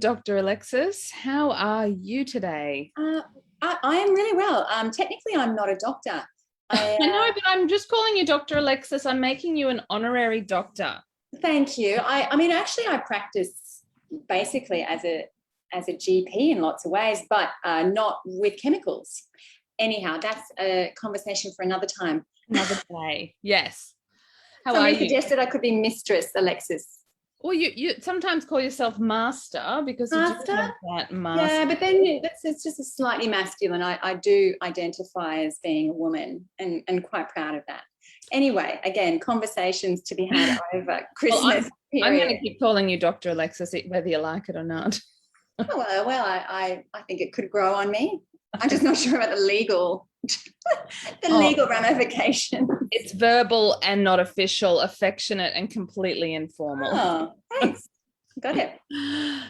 Dr. Alexis. How are you today? I am really well. Technically, I'm not a doctor. I know, but I'm just calling you Dr. Alexis. I'm making you an honorary doctor. Thank you. I mean, actually, I practice basically as a GP in lots of ways, but not with chemicals. Anyhow, that's a conversation for another time. Another day. Yes. How are Somebody you? suggested I could be Mistress Alexis. Well, you sometimes call yourself master because you do Master? have that master. Yeah, but then it's just a slightly masculine. I do identify as being a woman and quite proud of that. Anyway, again, conversations to be had over Christmas Well, I'm going to period. keep calling you Dr. Alexis, whether you like it or not. I think it could grow on me. I'm just not sure about the legal ramifications. It's verbal and not official, affectionate and completely informal. Oh, thanks. Got it.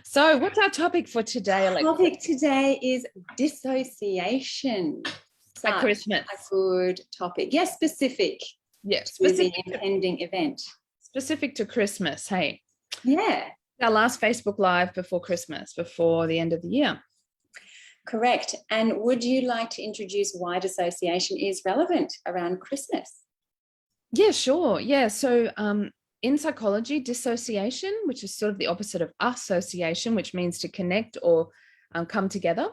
So what's our topic for today, Alexis? Topic today is dissociation. At Christmas. A good topic. Yes, specific. Yes, to the impending event. Specific to Christmas, hey? Yeah. Our last Facebook Live before Christmas, before the end of the year. Correct. And would you like to introduce why dissociation is relevant around Christmas? Yeah, sure. Yeah. So in psychology, dissociation, which is sort of the opposite of association, which means to connect or come together.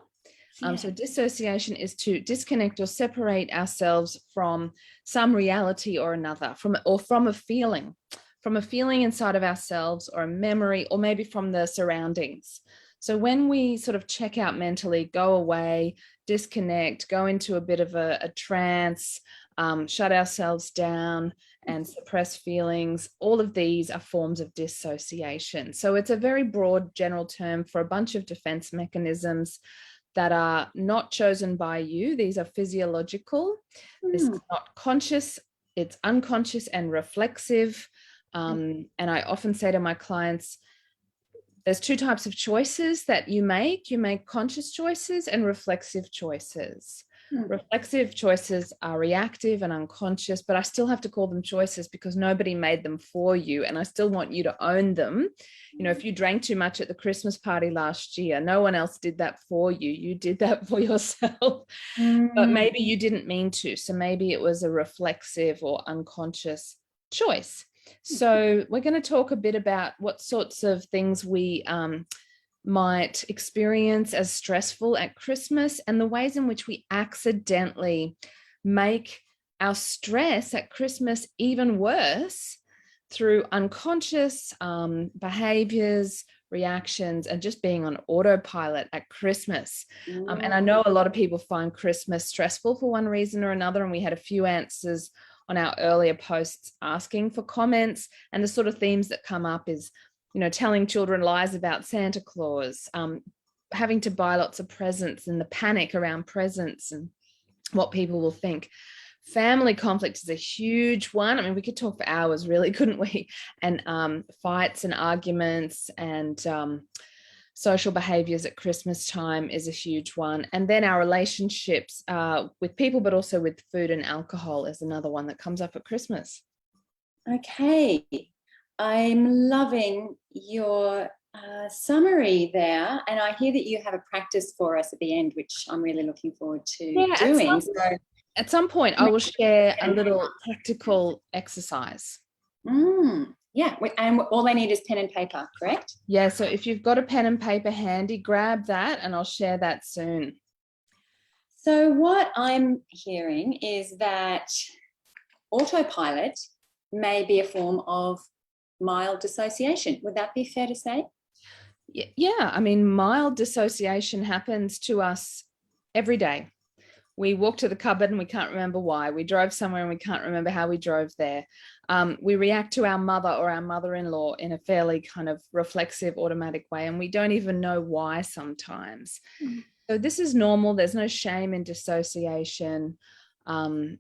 So dissociation is to disconnect or separate ourselves from some reality or another, from a feeling inside of ourselves, or a memory, or maybe from the surroundings. So when we sort of check out mentally, go away, disconnect, go into a bit of a trance, shut ourselves down and suppress feelings, all of these are forms of dissociation. So it's a very broad general term for a bunch of defense mechanisms that are not chosen by you. These are physiological. This is not conscious, it's unconscious and reflexive. And I often say to my clients, there's two types of choices that you make. You make conscious choices and reflexive choices. Reflexive choices are reactive and unconscious, but I still have to call them choices because nobody made them for you, and I still want you to own them. You know, if you drank too much at the Christmas party last year, no one else did that for you. You did that for yourself, but maybe you didn't mean to. So maybe it was a reflexive or unconscious choice. So we're going to talk a bit about what sorts of things we might experience as stressful at Christmas, and the ways in which we accidentally make our stress at Christmas even worse through unconscious behaviors, reactions, and just being on autopilot at Christmas. And I know a lot of people find Christmas stressful for one reason or another, and we had a few answers on our earlier posts asking for comments. And the sort of themes that come up is, you know, telling children lies about Santa Claus, having to buy lots of presents, and the panic around presents and what people will think. Family conflict is a huge one. I mean, we could talk for hours, really, couldn't we? And fights and arguments and social behaviors at Christmas time is a huge one. And then our relationships with people, but also with food and alcohol is another one that comes up at Christmas. Okay. I'm loving your summary there. And I hear that you have a practice for us at the end, which I'm really looking forward to doing. At some point, I will share a little practical exercise. Yeah, and all I need is pen and paper, correct? Yeah, so if you've got a pen and paper handy, grab that and I'll share that soon. So what I'm hearing is that autopilot may be a form of mild dissociation. Would that be fair to say? Yeah, I mean, mild dissociation happens to us every day. We walk to the cupboard and we can't remember why. We drove somewhere and we can't remember how we drove there. We react to our mother or our mother-in-law in a fairly kind of reflexive, automatic way, and we don't even know why sometimes. So this is normal. There's no shame in dissociation. And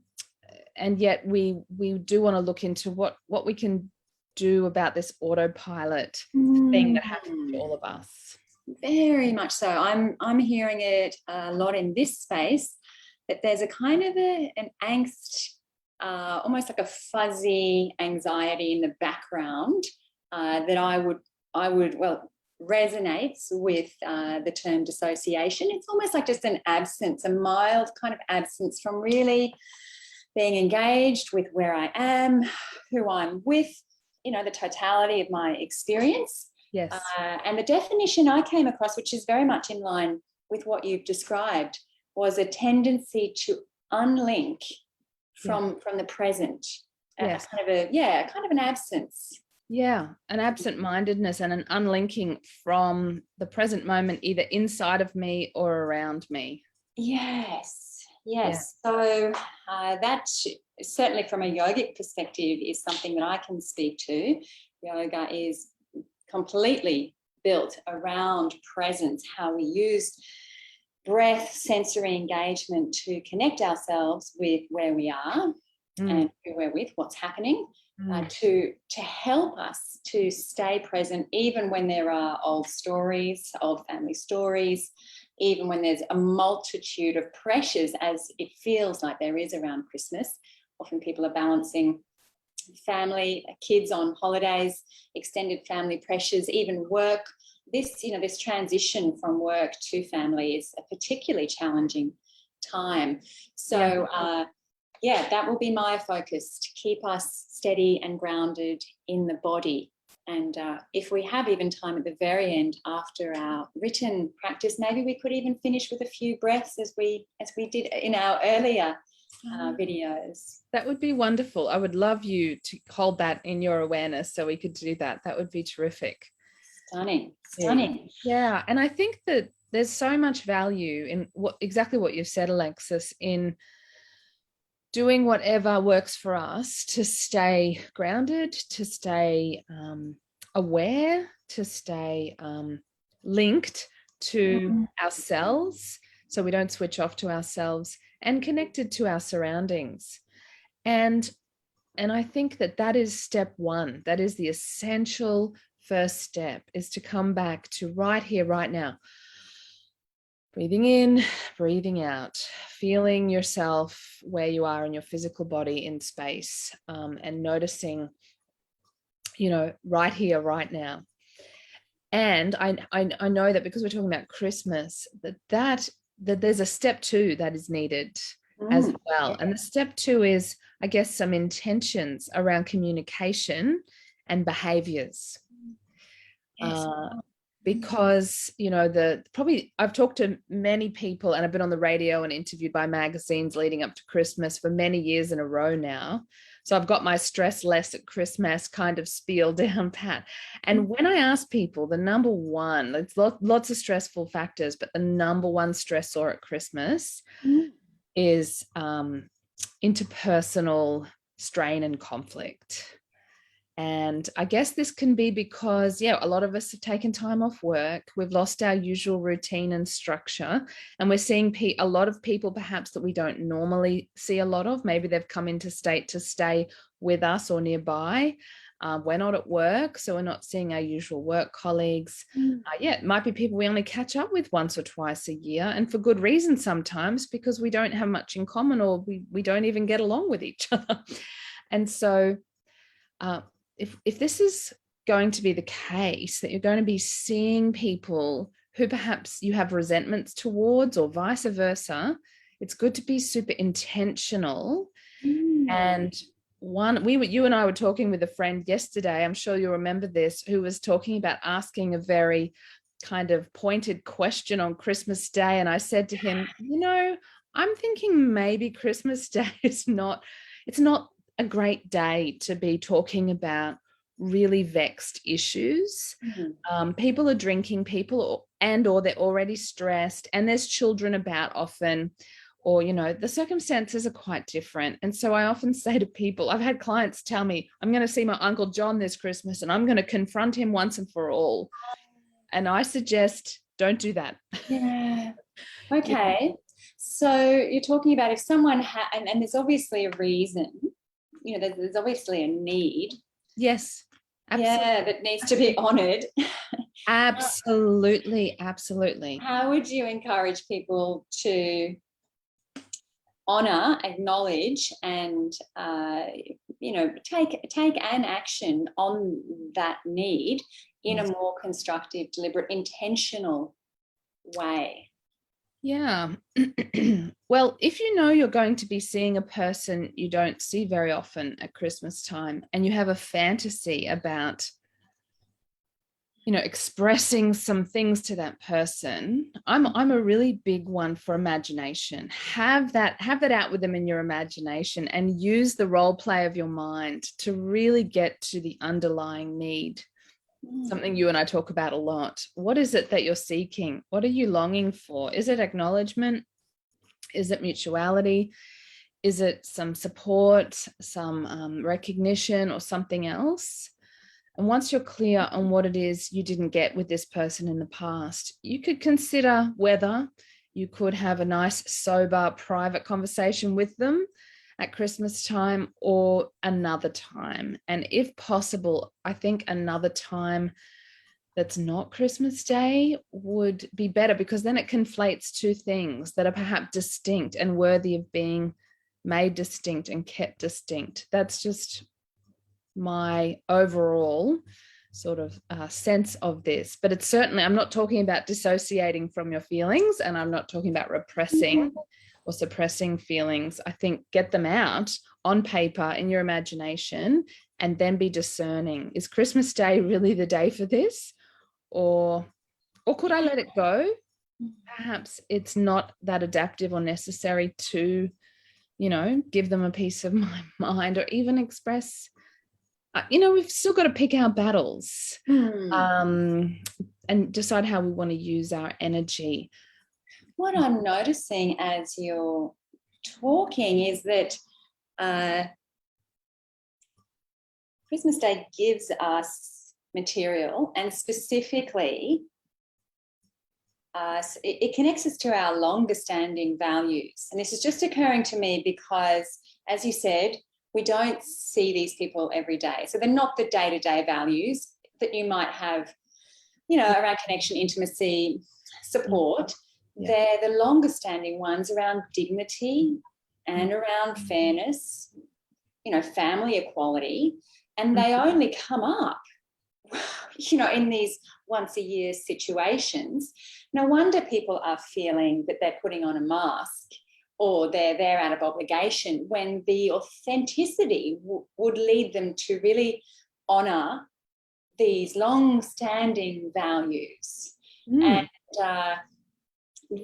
yet we do want to look into what we can do about this autopilot thing that happens to all of us. Very much so. I'm hearing it a lot in this space, that there's a kind of an angst, almost like a fuzzy anxiety in the background that I would, well, resonates with the term dissociation. It's almost like just an absence, a mild kind of absence from really being engaged with where I am, who I'm with, the totality of my experience. Yes. And the definition I came across, which is very much in line with what you've described, was a tendency to unlink from the present. Yes. Kind of an absence. Yeah, an absent-mindedness and an unlinking from the present moment, either inside of me or around me. Yes. Yeah. So that certainly from a yogic perspective is something that I can speak to. Yoga is completely built around presence, how we use breath, sensory engagement to connect ourselves with where we are and who we're with, what's happening. To help us to stay present, even when there are old stories, old family stories, even when there's a multitude of pressures, as it feels like there is around Christmas. Often people are balancing family, kids on holidays, extended family pressures, even work. This transition from work to family is a particularly challenging time. So, that will be my focus, to keep us steady and grounded in the body. And if we have even time at the very end after our written practice, maybe we could even finish with a few breaths as we did in our earlier videos. That would be wonderful. I would love you to hold that in your awareness so we could do that. That would be terrific. Stunning. Yeah. And I think that there's so much value in exactly what you've said, Alexis, in doing whatever works for us to stay grounded, to stay aware, to stay linked to ourselves, so we don't switch off to ourselves, and connected to our surroundings. And I think that is step one. That is the essential first step, is to come back to right here, right now. Breathing in, breathing out, feeling yourself where you are in your physical body in space, and noticing, right here, right now. And I know that because we're talking about Christmas, that there's a step two that is needed as well. And the step two is, I guess, some intentions around communication and behaviors. Yes. Because I've talked to many people, and I've been on the radio and interviewed by magazines leading up to Christmas for many years in a row now. So I've got my stress less at Christmas kind of spiel down pat. And when I ask people, the number one, it's lots of stressful factors, but the number one stressor at Christmas is interpersonal strain and conflict. And I guess this can be because, a lot of us have taken time off work. We've lost our usual routine and structure. And we're seeing a lot of people perhaps that we don't normally see a lot of. Maybe they've come into state to stay with us or nearby. We're not at work, so we're not seeing our usual work colleagues. It might be people we only catch up with once or twice a year, and for good reason sometimes, because we don't have much in common, or we don't even get along with each other. And so if this is going to be the case, that you're going to be seeing people who perhaps you have resentments towards, or vice versa, it's good to be super intentional. And you and I were talking with a friend yesterday, I'm sure you'll remember this, who was talking about asking a very kind of pointed question on Christmas Day. And I said to him, I'm thinking maybe Christmas Day it's not a great day to be talking about really vexed issues. People are drinking, or they're already stressed, and there's children about often, or the circumstances are quite different. And so I often say to people, I've had clients tell me, I'm going to see my Uncle John this Christmas and I'm going to confront him once and for all. And I suggest don't do that. Yeah. Okay. So you're talking about if someone and there's obviously a reason, there's obviously a need. Yes. Absolutely. Yeah, that needs to be honoured. Absolutely. How would you encourage people to honour, acknowledge, and take an action on that need in a more constructive, deliberate, intentional way. Yeah. Well, if you know you're going to be seeing a person you don't see very often at Christmas time, and you have a fantasy about, expressing some things to that person, I'm a really big one for imagination. Have that out with them in your imagination, and use the role play of your mind to really get to the underlying need. Something you and I talk about a lot. What is it that you're seeking? What are you longing for? Is it acknowledgement? Is it mutuality? Is it some support, some recognition, or something else? And once you're clear on what it is you didn't get with this person in the past, you could consider whether you could have a nice, sober, private conversation with them at Christmas time or another time. And if possible, I think another time that's not Christmas Day would be better, because then it conflates two things that are perhaps distinct and worthy of being made distinct and kept distinct. That's just my overall sort of sense of this. But it's certainly, I'm not talking about dissociating from your feelings, and I'm not talking about repressing or suppressing feelings. I think get them out on paper in your imagination, and then be discerning. Is Christmas Day really the day for this? Or could I let it go? Perhaps it's not that adaptive or necessary to, give them a piece of my mind, or even express, we've still got to pick our battles and decide how we want to use our energy. What I'm noticing as you're talking is that Christmas Day gives us material, and specifically it connects us to our longer standing values. And this is just occurring to me because, as you said, we don't see these people every day. So they're not the day-to-day values that you might have, around connection, intimacy, support. Yeah. They're the longer standing ones around dignity and around fairness, family equality. And they only come up, in these once a year situations. No wonder people are feeling that they're putting on a mask, or they're there out of obligation, when the authenticity would lead them to really honour these long-standing values. And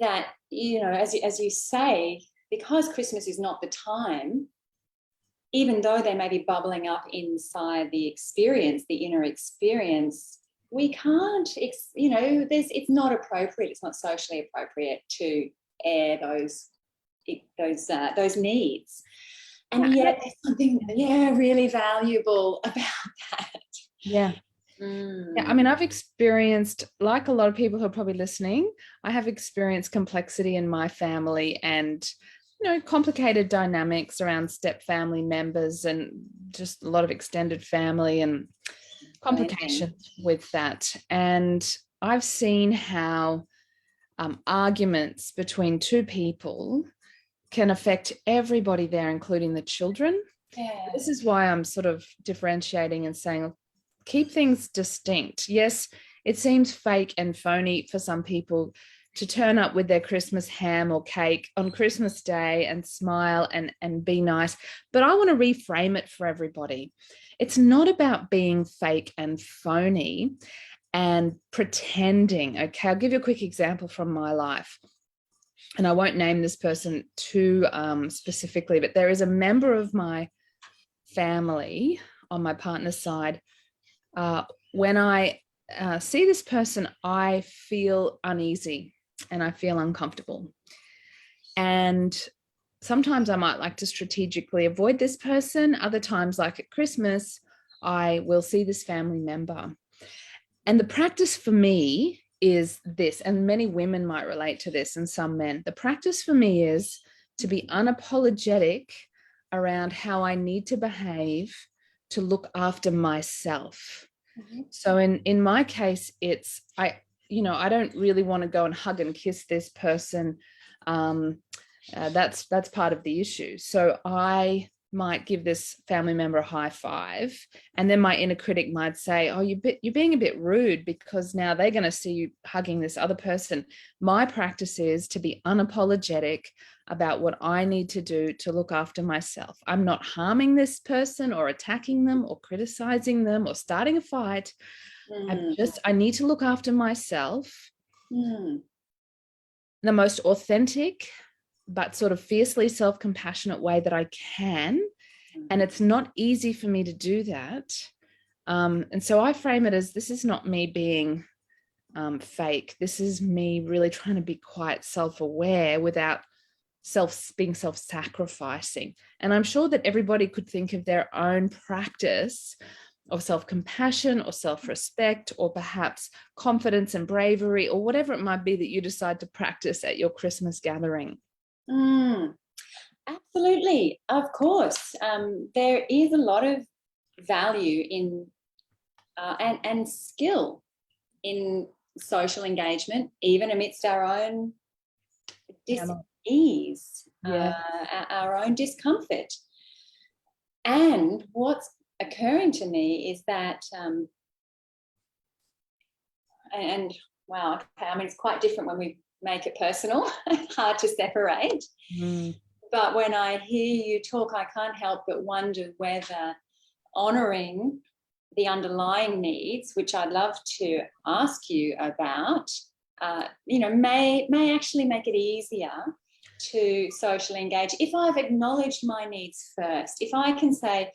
that, as you say, because Christmas is not the time, even though they may be bubbling up inside the experience, the inner experience, we can't, it's not appropriate, it's not socially appropriate to air those needs. And yet there's something really valuable about that. Yeah. Yeah, I mean, I've experienced, like a lot of people who are probably listening, I have experienced complexity in my family, and complicated dynamics around step family members, and just a lot of extended family and complications with that. And I've seen how arguments between two people can affect everybody there, including the children. Yeah. This is why I'm sort of differentiating and saying, keep things distinct. Yes, it seems fake and phony for some people to turn up with their Christmas ham or cake on Christmas Day and smile and be nice. But I want to reframe it for everybody. It's not about being fake and phony and pretending. Okay, I'll give you a quick example from my life. And I won't name this person too specifically, but there is a member of my family on my partner's side. When I see this person, I feel uneasy and I feel uncomfortable. And sometimes I might like to strategically avoid this person. Other times, like at Christmas, I will see this family member. And the practice for me is this, and many women might relate to this, and some men. The practice for me is to be unapologetic around how I need to behave to look after myself. So in my case, it's I don't really want to go and hug and kiss this person. That's part of the issue. So I might give this family member a high five, and then my inner critic might say, oh, you're being a bit rude because now they're going to see you hugging this other person. My practice is to be unapologetic about what I need to do to look after myself. I'm not harming this person or attacking them or criticizing them or starting a fight. I need to look after myself. The most authentic but sort of fiercely self-compassionate way that I can. And it's not easy for me to do that. And so I frame it as, this is not me being fake. This is me really trying to be quite self-aware without being self-sacrificing. And I'm sure that everybody could think of their own practice of self-compassion or self-respect, or perhaps confidence and bravery, or whatever it might be that you decide to practice at your Christmas gathering. Absolutely, of course. There is a lot of value in and skill in social engagement, even amidst our own dis-ease, our own discomfort. And what's occurring to me is that, wow, okay, I mean, it's quite different when we make it personal. It's hard to separate. But when I hear you talk, I can't help but wonder whether honouring the underlying needs, which I'd love to ask you about, may actually make it easier to socially engage. If I've acknowledged my needs first, if I can say,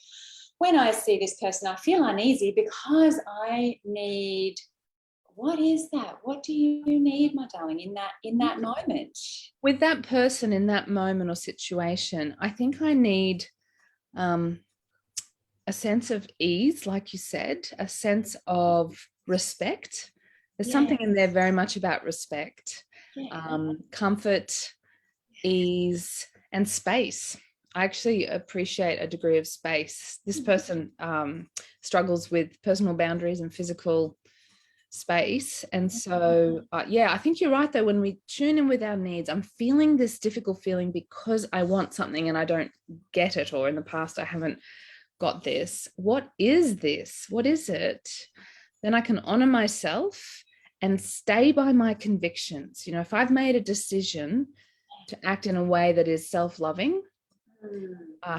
when I see this person, I feel uneasy because I need... What is that? What do you need, my darling, in that moment? With that person in that moment or situation, I think I need a sense of ease, like you said, a sense of respect. There's something in there very much about respect, comfort, ease, and space. I actually appreciate a degree of space. This person struggles with personal boundaries and physical space. And so, I think you're right, though, when we tune in with our needs, I'm feeling this difficult feeling because I want something and I don't get it, or in the past I haven't got this. What is this? What is it? Then I can honor myself and stay by my convictions. You know, if I've made a decision to act in a way that is self-loving,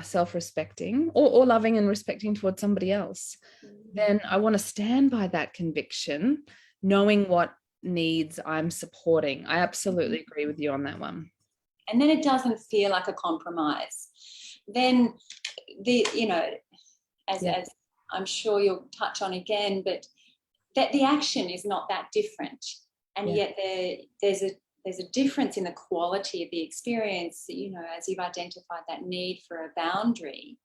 self-respecting, or loving and respecting towards somebody else, then I want to stand by that conviction, knowing what needs I'm supporting. I absolutely agree with you on that one. And then it doesn't feel like a compromise. Then as I'm sure you'll touch on again, but that the action is not that different, and yet there's a difference in the quality of the experience, as you've identified that need for a boundary.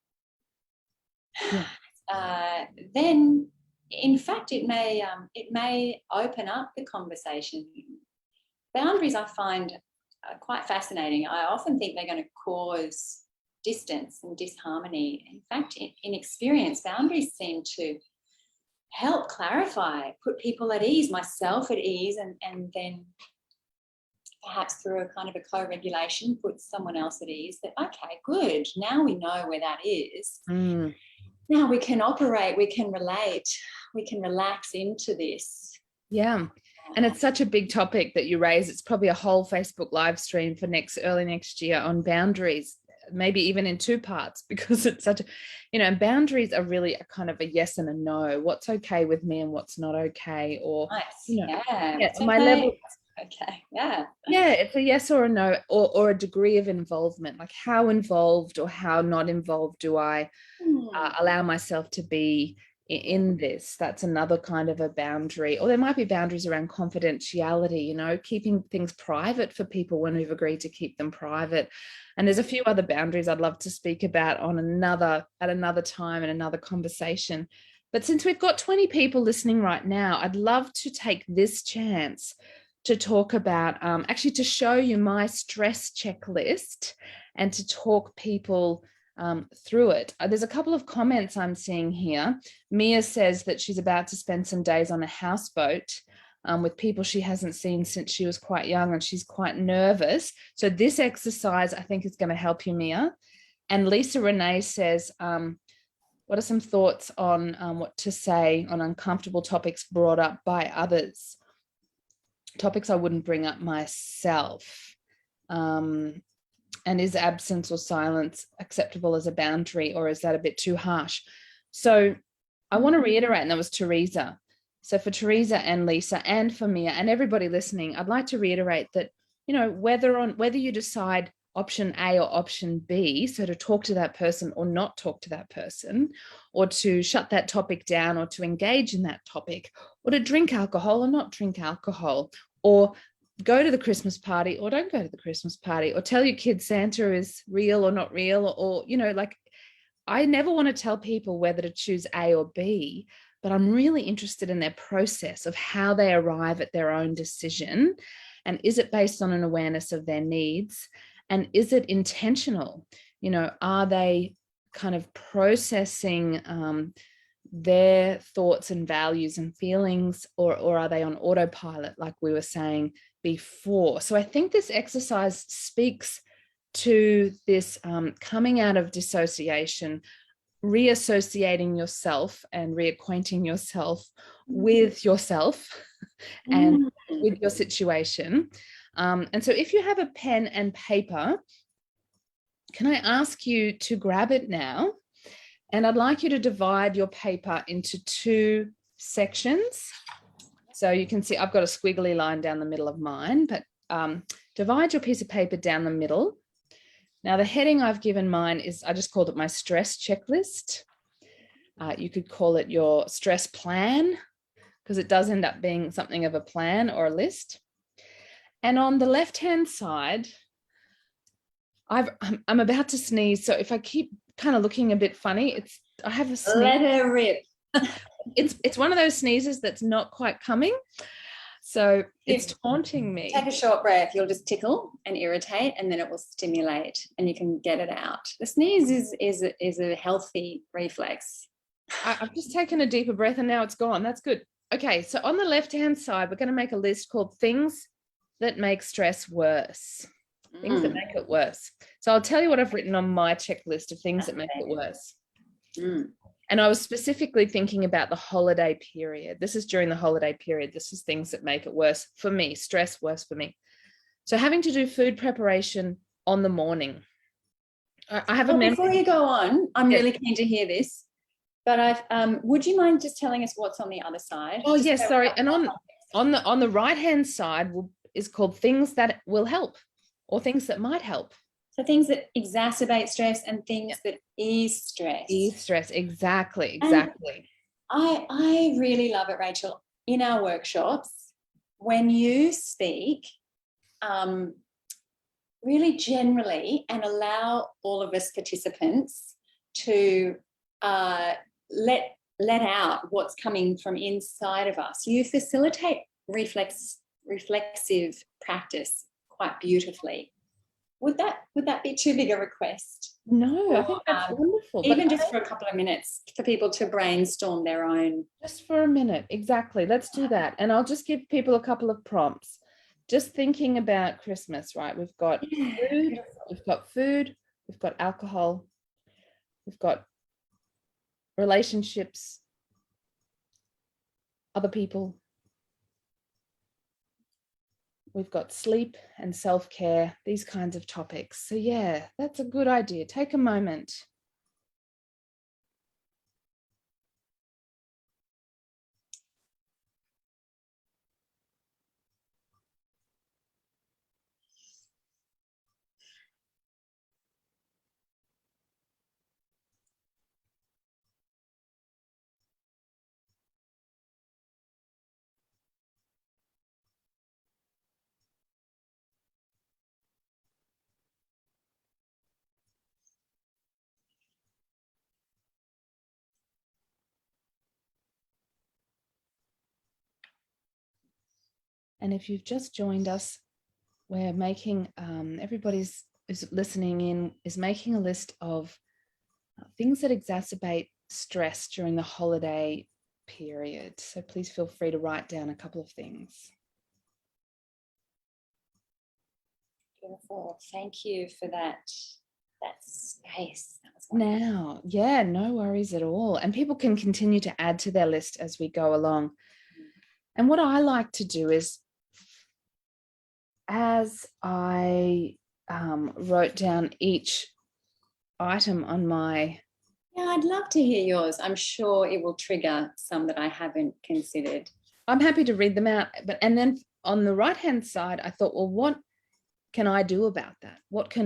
Then, in fact, it may open up the conversation. Boundaries, I find, are quite fascinating. I often think they're going to cause distance and disharmony. In fact, in experience, boundaries seem to help clarify, put people at ease, myself at ease, and then perhaps through a kind of a co-regulation, put someone else at ease, that, okay, good, now we know where that is. Now we can operate, we can relate, we can relax into this. Yeah. And it's such a big topic that you raise. It's probably a whole Facebook live stream for early next year on boundaries, maybe even in 2 parts, because it's such a, boundaries are really a kind of a yes and a no. What's okay with me and what's not okay, or, my level. Okay. It's a yes or a no, or a degree of involvement, like how involved or how not involved do I allow myself to be in this. That's another kind of a boundary. Or there might be boundaries around confidentiality, keeping things private for people when we've agreed to keep them private. And there's a few other boundaries I'd love to speak about at another time in another conversation. But since we've got 20 people listening right now, I'd love to take this chance to talk about, actually to show you my stress checklist and to talk people through it. There's a couple of comments I'm seeing here. Mia says that she's about to spend some days on a houseboat with people she hasn't seen since she was quite young, and she's quite nervous. So this exercise, I think, is going to help you, Mia. And Lisa Renee says, what are some thoughts on what to say on uncomfortable topics brought up by others? Topics I wouldn't bring up myself. And is absence or silence acceptable as a boundary, or is that a bit too harsh? So I want to reiterate, and that was Teresa. So for Teresa and Lisa and for Mia and everybody listening, I'd like to reiterate that, you know, whether you decide option A or option B, so to talk to that person or not talk to that person, or to shut that topic down, or to engage in that topic, or to drink alcohol or not drink alcohol, or go to the Christmas party or don't go to the Christmas party, or tell your kids Santa is real or not real, or, you know, like, I never want to tell people whether to choose A or B, but I'm really interested in their process of how they arrive at their own decision. And is it based on an awareness of their needs? And is it intentional? You know, are they kind of processing their thoughts and values and feelings, or are they on autopilot, like we were saying before? So I think this exercise speaks to this coming out of dissociation, reassociating yourself and reacquainting yourself with yourself and with your situation. And so if you have a pen and paper, can I ask you to grab it now? And I'd like you to divide your paper into 2 sections. So you can see I've got a squiggly line down the middle of mine, but divide your piece of paper down the middle. Now, the heading I've given mine is, I just called it my stress checklist. You could call it your stress plan, because it does end up being something of a plan or a list. And on the left-hand side, I'm about to sneeze. So if I keep kind of looking a bit funny, I have a sneeze. Let her rip. It's one of those sneezes that's not quite coming. So it's taunting me. Take a short breath. You'll just tickle and irritate, and then it will stimulate, and you can get it out. The sneeze is a healthy reflex. I've just taken a deeper breath and now it's gone. That's good. Okay, so on the left-hand side, we're going to make a list called things that make stress worse. Things that make it worse. So I'll tell you what I've written on my checklist of things that make it worse. And I was specifically thinking about the holiday period. This is during the holiday period. This is things that make it worse for me, stress worse for me. So having to do food preparation on the morning. I have a memory. Before you go on, I'm really keen to hear this, but would you mind just telling us what's on the other side? Oh, yes, sorry. And on the right-hand side is called things that will help, or things that might help. So things that exacerbate stress and things that ease stress. Ease stress, exactly. I really love it, Rachel. In our workshops, when you speak really generally and allow all of us participants to let out what's coming from inside of us, you facilitate reflexive practice quite beautifully. Would that be too big a request? No, I think that's wonderful. Even just for a couple of minutes for people to brainstorm their own. Just for a minute, exactly. Let's do that. And I'll just give people a couple of prompts. Just thinking about Christmas, right? We've got food, we've got alcohol, we've got relationships, other people. We've got sleep and self-care, these kinds of topics. So yeah, that's a good idea. Take a moment. And if you've just joined us, we're making, everybody's is listening in, is making a list of things that exacerbate stress during the holiday period. So please feel free to write down a couple of things. Beautiful. Thank you for that that space. Now, yeah, no worries at all. And people can continue to add to their list as we go along. And what I like to do is, as I wrote down each item on my... Yeah, I'd love to hear yours. I'm sure it will trigger some that I haven't considered. I'm happy to read them out. And then on the right-hand side, I thought, well, what can I do about that? What's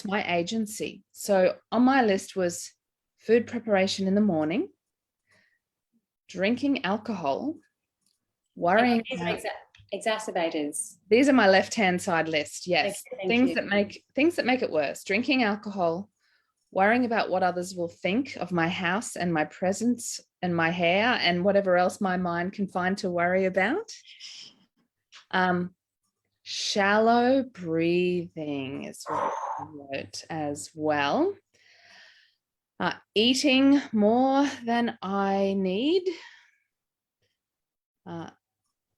my agency? So on my list was food preparation in the morning, drinking alcohol, worrying. Exacerbators. These are my left-hand side list. Yes. Thank you. Things that make it worse. Drinking alcohol, worrying about what others will think of my house and my presence and my hair and whatever else my mind can find to worry about. Shallow breathing is what I wrote as well. Eating more than I need.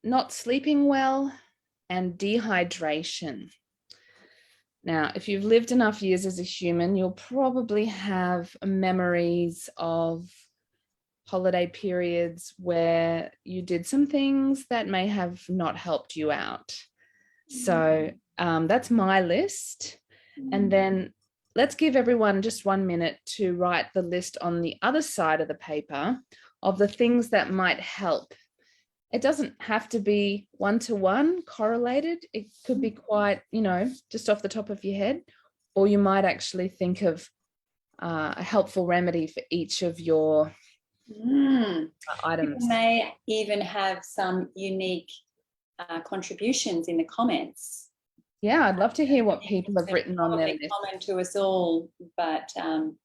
Not sleeping well, and dehydration. Now, if you've lived enough years as a human, you'll probably have memories of holiday periods where you did some things that may have not helped you out. So that's my list. And then let's give everyone just 1 minute to write the list on the other side of the paper of the things that might help. It doesn't have to be one-to-one correlated. It could be quite, just off the top of your head, or you might actually think of a helpful remedy for each of your items. People may even have some unique contributions in the comments. Yeah, I'd love to hear what people have written on their list. Comment to us all, but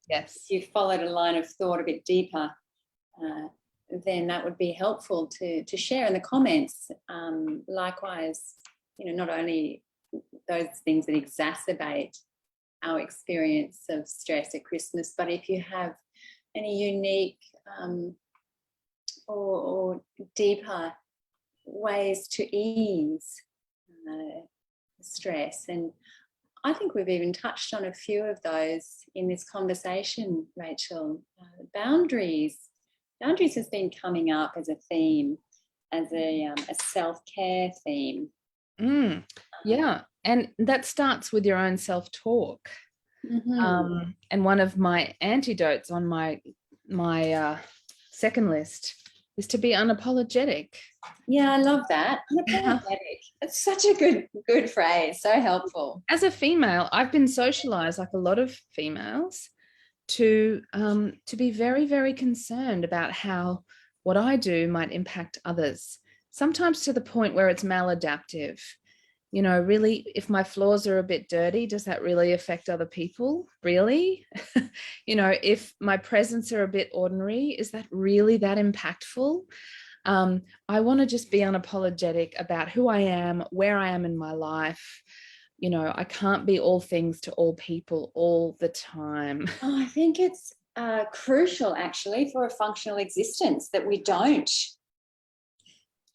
yes, if you followed a line of thought a bit deeper, then that would be helpful to share in the comments. Likewise, not only those things that exacerbate our experience of stress at Christmas, but if you have any unique or deeper ways to ease stress. And I think we've even touched on a few of those in this conversation, Rachel. Boundaries has been coming up as a theme, as a self-care theme. Yeah, and that starts with your own self-talk. And one of my antidotes on my second list is to be unapologetic. Yeah, I love that. Unapologetic. It's such a good phrase. So helpful. As a female, I've been socialized, like a lot of females, to be very, very concerned about how what I do might impact others, sometimes to the point where it's maladaptive. Really, if my floors are a bit dirty, does that really affect other people? Really? If my presents are a bit ordinary, is that really that impactful? I want to just be unapologetic about who I am, where I am in my life. I can't be all things to all people all the time. I think it's crucial, actually, for a functional existence that we don't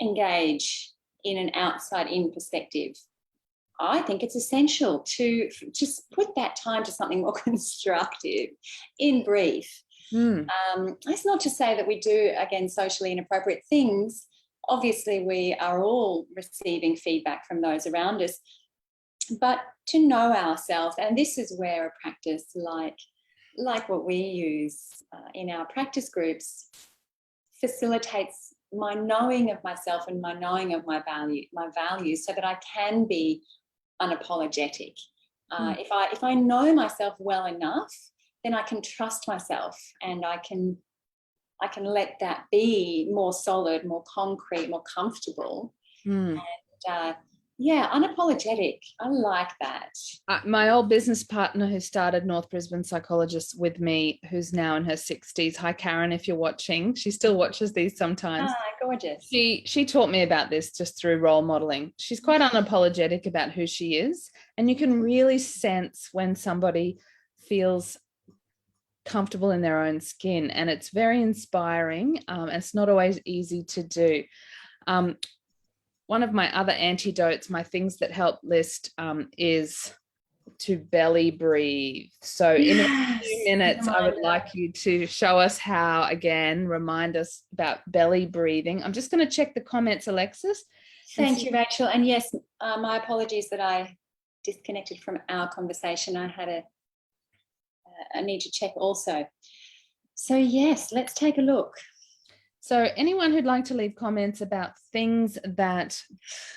engage in an outside-in perspective. I think it's essential to just put that time to something more constructive. In brief, it's not to say that we do, again, socially inappropriate things. Obviously, we are all receiving feedback from those around us, but to know ourselves, and this is where a practice like what we use in our practice groups facilitates my knowing of myself and my knowing of my values, so that I can be unapologetic. If I know myself well enough, then I can trust myself, and I can let that be more solid, more concrete, more comfortable. And unapologetic. I like that. My old business partner who started North Brisbane Psychologists with me, who's now in her 60s. Hi, Karen, if you're watching. She still watches these sometimes. Gorgeous. She taught me about this just through role modeling. She's quite unapologetic about who she is. And you can really sense when somebody feels comfortable in their own skin. And it's very inspiring. It's not always easy to do. One of my other antidotes, my things that help list, is to belly breathe. So in a few minutes, I would like you to show us how, again, remind us about belly breathing. I'm just going to check the comments, Alexis. Thank you, Rachel. And yes, my apologies that I disconnected from our conversation. I need to check also. So yes, let's take a look. So anyone who'd like to leave comments about things that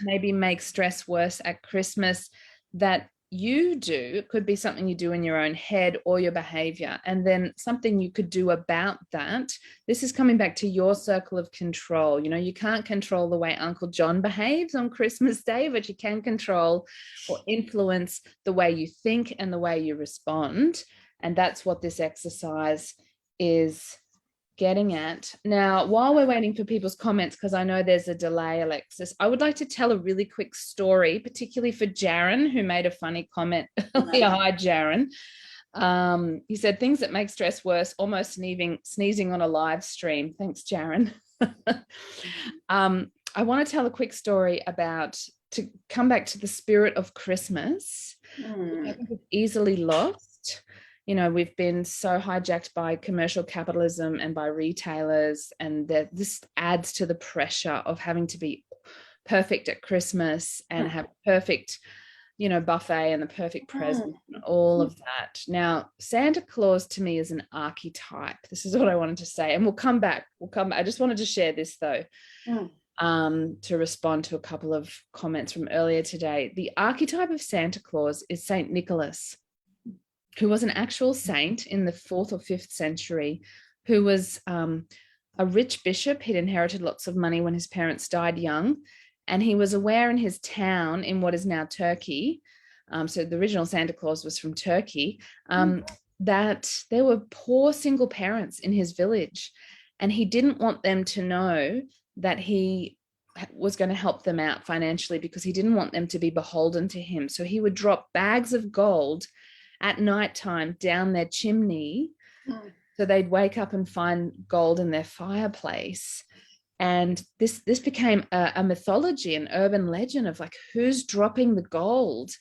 maybe make stress worse at Christmas that you do, it could be something you do in your own head or your behavior, and then something you could do about that. This is coming back to your circle of control. You know, you can't control the way Uncle John behaves on Christmas Day, but you can control or influence the way you think and the way you respond. And that's what this exercise is getting at. Now, while we're waiting for people's comments, because I know there's a delay, Alexis, I would like to tell a really quick story, particularly for Jaron, who made a funny comment earlier. Hi, Jaron. He said, things that make stress worse, almost sneezing on a live stream. Thanks, Jaron. I want to tell a quick story to come back to the spirit of Christmas. I think it's easily lost. You know, we've been so hijacked by commercial capitalism and by retailers, and this adds to the pressure of having to be perfect at Christmas and have perfect, buffet and the perfect present and all of that. Now, Santa Claus to me is an archetype. This is what I wanted to say, and we'll come back. I just wanted to share this though, to respond to a couple of comments from earlier today. The archetype of Santa Claus is Saint Nicholas, who was an actual saint in the 4th or 5th century, who was a rich bishop. He'd inherited lots of money when his parents died young, and he was aware in his town, in what is now Turkey, so the original Santa Claus was from Turkey, that there were poor single parents in his village, and he didn't want them to know that he was going to help them out financially, because he didn't want them to be beholden to him. So he would drop bags of gold at nighttime down their chimney, so they'd wake up and find gold in their fireplace. And this became a mythology, an urban legend of like, who's dropping the gold,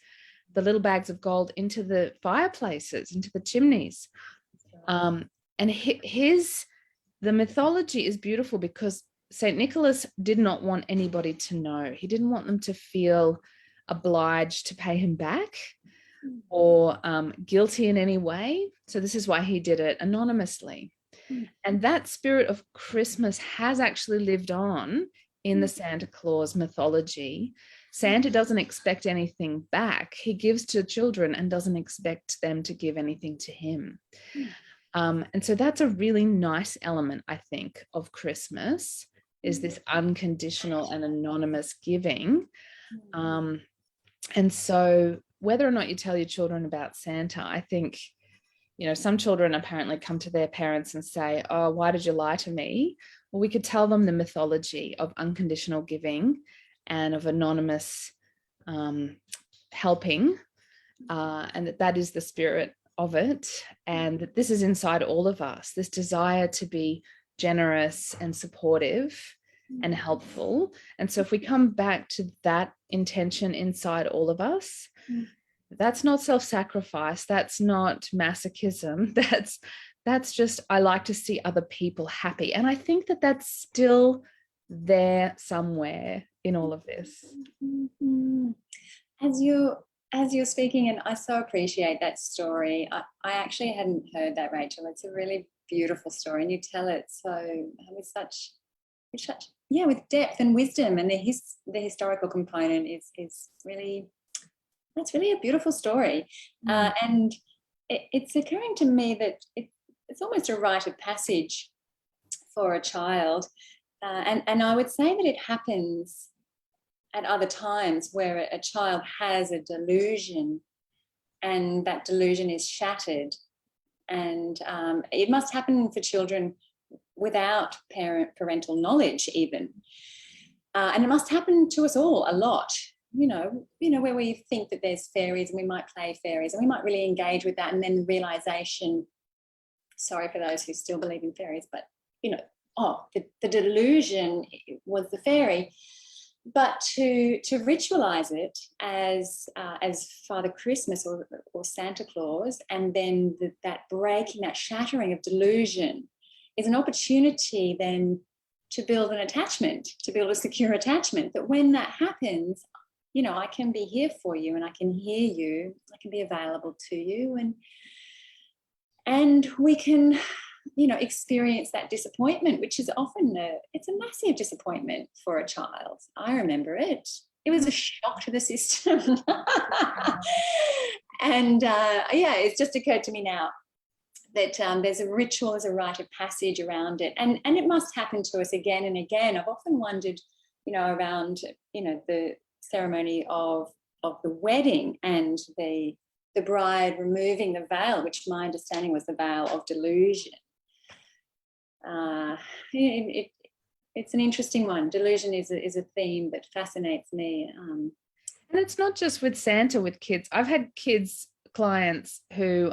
the little bags of gold, into the fireplaces, into the chimneys. And the mythology is beautiful, because St. Nicholas did not want anybody to know. He didn't want them to feel obliged to pay him back or guilty in any way. So this is why he did it anonymously. And that spirit of Christmas has actually lived on in the Santa Claus mythology. Santa doesn't expect anything back. He gives to children and doesn't expect them to give anything to him. And so that's a really nice element, I think, of Christmas, is this unconditional and anonymous giving. And so whether or not you tell your children about Santa, I think, some children apparently come to their parents and say, oh, why did you lie to me? Well, we could tell them the mythology of unconditional giving and of anonymous helping, and that is the spirit of it, and that this is inside all of us, this desire to be generous and supportive and helpful. And so if we come back to that intention inside all of us, that's not self-sacrifice, that's not masochism, that's just, I like to see other people happy. And I think that that's still there somewhere in all of this. As you're speaking, and I so appreciate that story. I actually hadn't heard that, Rachel. It's a really beautiful story, and you tell it so with such with depth and wisdom, and the historical component is really, that's really a beautiful story. And it's occurring to me that it's almost a rite of passage for a child, and I would say that it happens at other times where a child has a delusion and that delusion is shattered. And it must happen for children without parental knowledge even. And it must happen to us all a lot, where we think that there's fairies and we might play fairies and we might really engage with that, and then the realization, sorry for those who still believe in fairies, but, the delusion was the fairy. but to ritualize it as Father Christmas or Santa Claus, and then that breaking, that shattering of delusion is an opportunity then to build an attachment, to build a secure attachment, that when that happens, you know, I can be here for you and I can hear you, I can be available to you, and we can, you know, experience that disappointment, which is often it's a massive disappointment for a child. I remember it. It was a shock to the system. And yeah, it's just occurred to me now that there's a ritual, there's a rite of passage around it. And it must happen to us again and again. I've often wondered, you know, around, you know, the ceremony of the wedding and the bride removing the veil, which my understanding was the veil of delusion. It's an interesting one. Delusion is a theme that fascinates me. And it's not just with Santa, with kids. I've had clients who,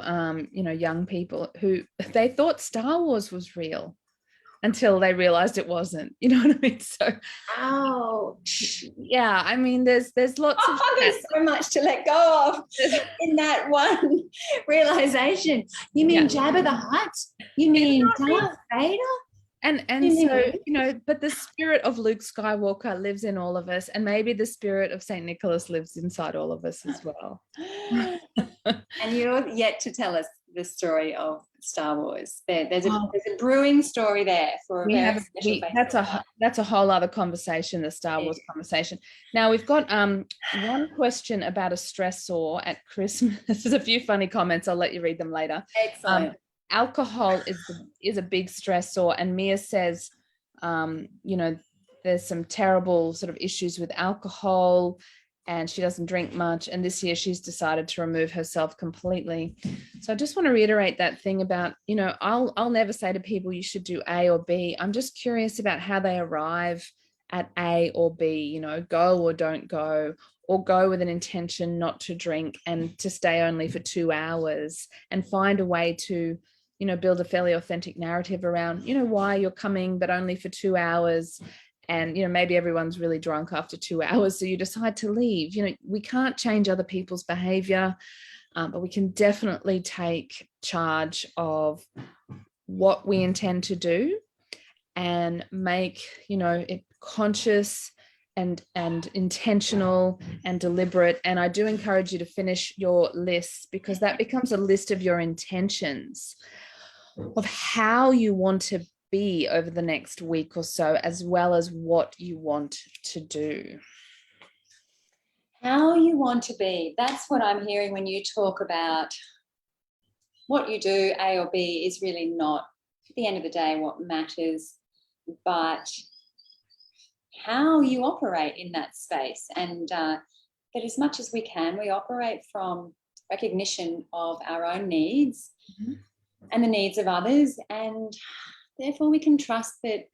you know, young people who they thought Star Wars was real until they realized it wasn't. You know what I mean? So, ouch. Yeah, I mean, there's lots of there's so much to let go of in that one realization. You mean Jabba the Hutt? You mean Darth Vader? And so, you know, but the spirit of Luke Skywalker lives in all of us, and maybe the spirit of Saint Nicholas lives inside all of us as well. And you're yet to tell us the story of Star Wars. There's a brewing story there for a very special that's a whole other conversation, the Star Wars conversation. Now we've got one question about a stressor at Christmas. There's a few funny comments. I'll let you read them later. Excellent. Alcohol is a big stressor, and Mia says, you know, there's some terrible sort of issues with alcohol, and she doesn't drink much, and this year she's decided to remove herself completely. So I just want to reiterate that thing about, you know, I'll never say to people you should do A or B. I'm just curious about how they arrive at A or B, you know, go or don't go, or go with an intention not to drink and to stay only for 2 hours, and find a way to, you know, build a fairly authentic narrative around, you know, why you're coming, but only for 2 hours. And, you know, maybe everyone's really drunk after 2 hours, so you decide to leave. You know, we can't change other people's behavior, but we can definitely take charge of what we intend to do and make, you know, it conscious and intentional and deliberate. And I do encourage you to finish your lists, because that becomes a list of your intentions of how you want to be over the next week or so, as well as what you want to do. How you want to be. That's what I'm hearing when you talk about what you do, A or B, is really not, at the end of the day, what matters, but how you operate in that space. And that as much as we can, we operate from recognition of our own needs and the needs of others, and therefore we can trust that,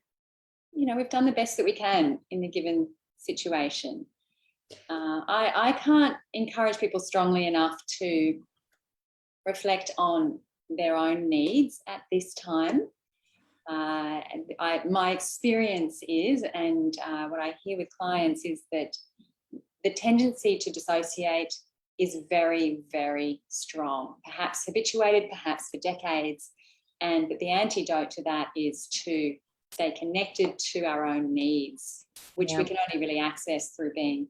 you know, we've done the best that we can in the given situation. I can't encourage people strongly enough to reflect on their own needs at this time. My experience is, and what I hear with clients is that the tendency to dissociate is very, very strong, perhaps habituated, perhaps for decades. And that the antidote to that is to stay connected to our own needs, which we can only really access through being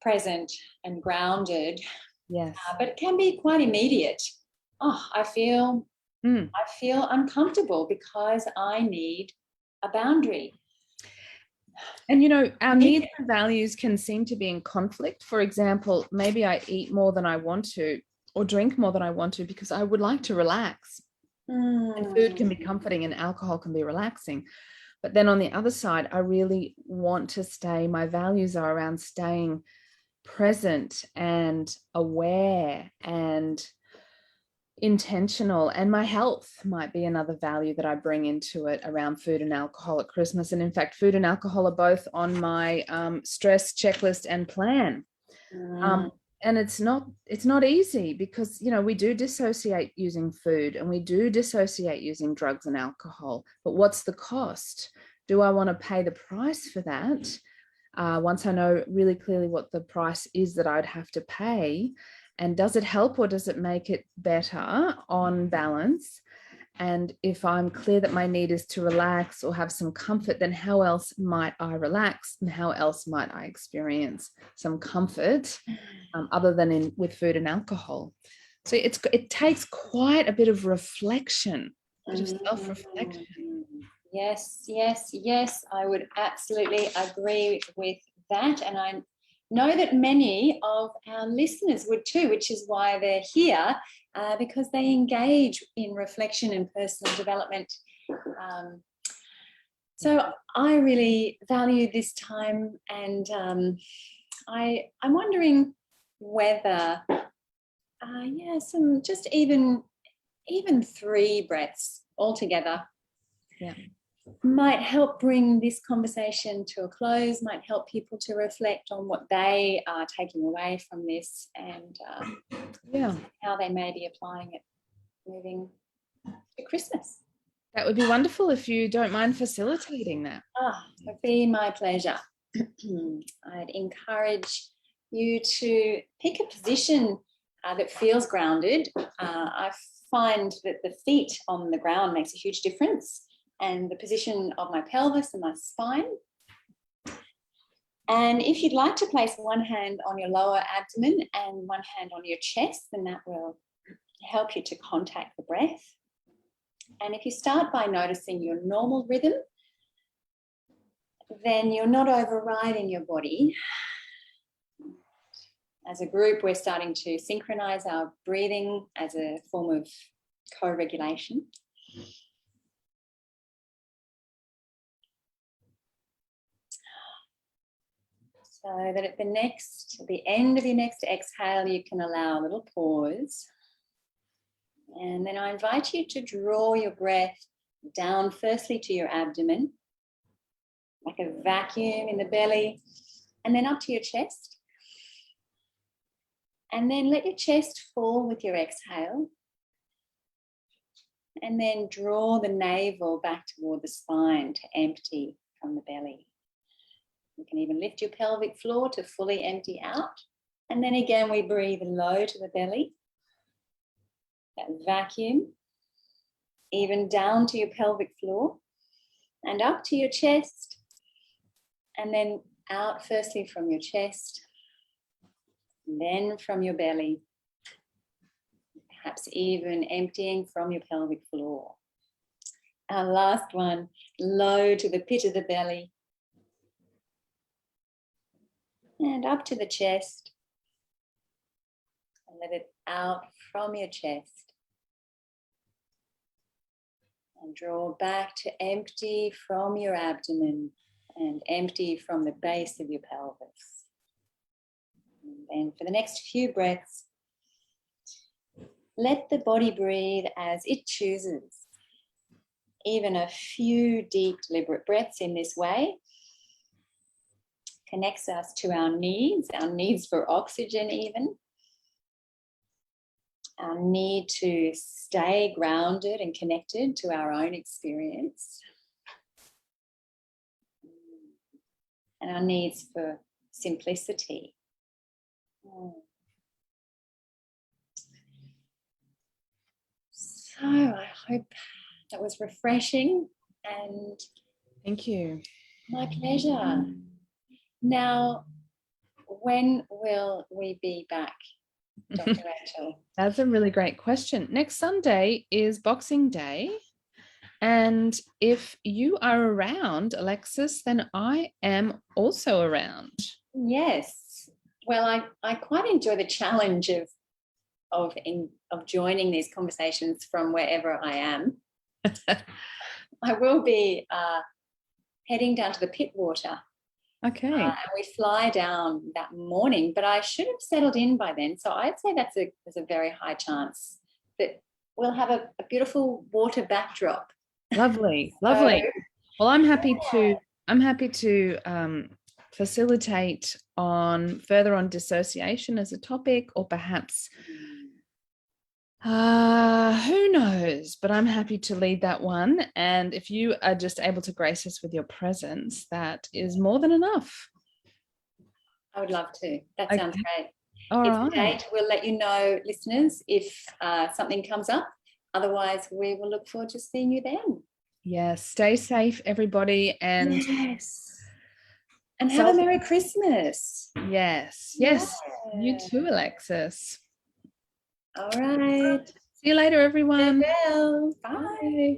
present and grounded. Yes. But it can be quite immediate. Oh, I feel uncomfortable because I need a boundary. And, you know, our needs and values can seem to be in conflict. For example, maybe I eat more than I want to, or drink more than I want to, because I would like to relax. And food can be comforting and alcohol can be relaxing. But then on the other side, I really want to stay, my values are around staying present and aware and intentional. And my health might be another value that I bring into it around food and alcohol at Christmas. And in fact, food and alcohol are both on my stress checklist and plan. And it's not easy, because, you know, we do dissociate using food and we do dissociate using drugs and alcohol. But what's the cost? Do I want to pay the price for that? once I know really clearly what the price is that I'd have to pay, and does it help or does it make it better on balance? And if I'm clear that my need is to relax or have some comfort, then how else might I relax, and how else might I experience some comfort other than with food and alcohol? So it takes quite a bit of reflection, a bit of self-reflection. Yes, yes, yes. I would absolutely agree with that. And I know that many of our listeners would too, which is why they're here, because they engage in reflection and personal development. So I really value this time, and I'm wondering whether, some just even 3 breaths altogether, might help bring this conversation to a close, might help people to reflect on what they are taking away from this, and how they may be applying it moving to Christmas. That would be wonderful if you don't mind facilitating that. It would be my pleasure. I'd encourage you to pick a position that feels grounded. I find that the feet on the ground makes a huge difference, and the position of my pelvis and my spine. And if you'd like to place one hand on your lower abdomen and one hand on your chest, then that will help you to contact the breath. And if you start by noticing your normal rhythm, then you're not overriding your body. As a group, we're starting to synchronize our breathing as a form of co-regulation. So that at the end of your next exhale, you can allow a little pause. And then I invite you to draw your breath down firstly to your abdomen, like a vacuum in the belly, and then up to your chest. And then let your chest fall with your exhale. And then draw the navel back toward the spine to empty from the belly. You can even lift your pelvic floor to fully empty out. And then again, we breathe low to the belly. That vacuum, even down to your pelvic floor and up to your chest. And then out firstly from your chest, then from your belly. Perhaps even emptying from your pelvic floor. Our last one, low to the pit of the belly. And up to the chest. And let it out from your chest. And draw back to empty from your abdomen and empty from the base of your pelvis. And then for the next few breaths, let the body breathe as it chooses. Even a few deep, deliberate breaths in this way connects us to our needs for oxygen even, our need to stay grounded and connected to our own experience, and our needs for simplicity. So I hope that was refreshing, and thank you. My pleasure. Now, when will we be back, Dr. Rachel? That's a really great question. Next Sunday is Boxing Day. And if you are around, Alexis, then I am also around. Yes. Well, I quite enjoy the challenge of joining these conversations from wherever I am. I will be heading down to the Pittwater. Okay. And we fly down that morning, but I should have settled in by then. So I'd say there's a very high chance that we'll have a beautiful water backdrop. Lovely, lovely. Well, I'm happy to facilitate further on dissociation as a topic, or perhaps who knows, but I'm happy to lead that one. And if you are just able to grace us with your presence, that is more than enough. I would love to. That sounds great. All it's right. a date. We'll let you know, listeners, if something comes up. Otherwise, we will look forward to seeing you then. Yes. Stay safe, everybody. And yes. And have a Merry Christmas. Yes. Yes. You too, Alexis. All right. See you later, everyone. Farewell. Bye. Bye.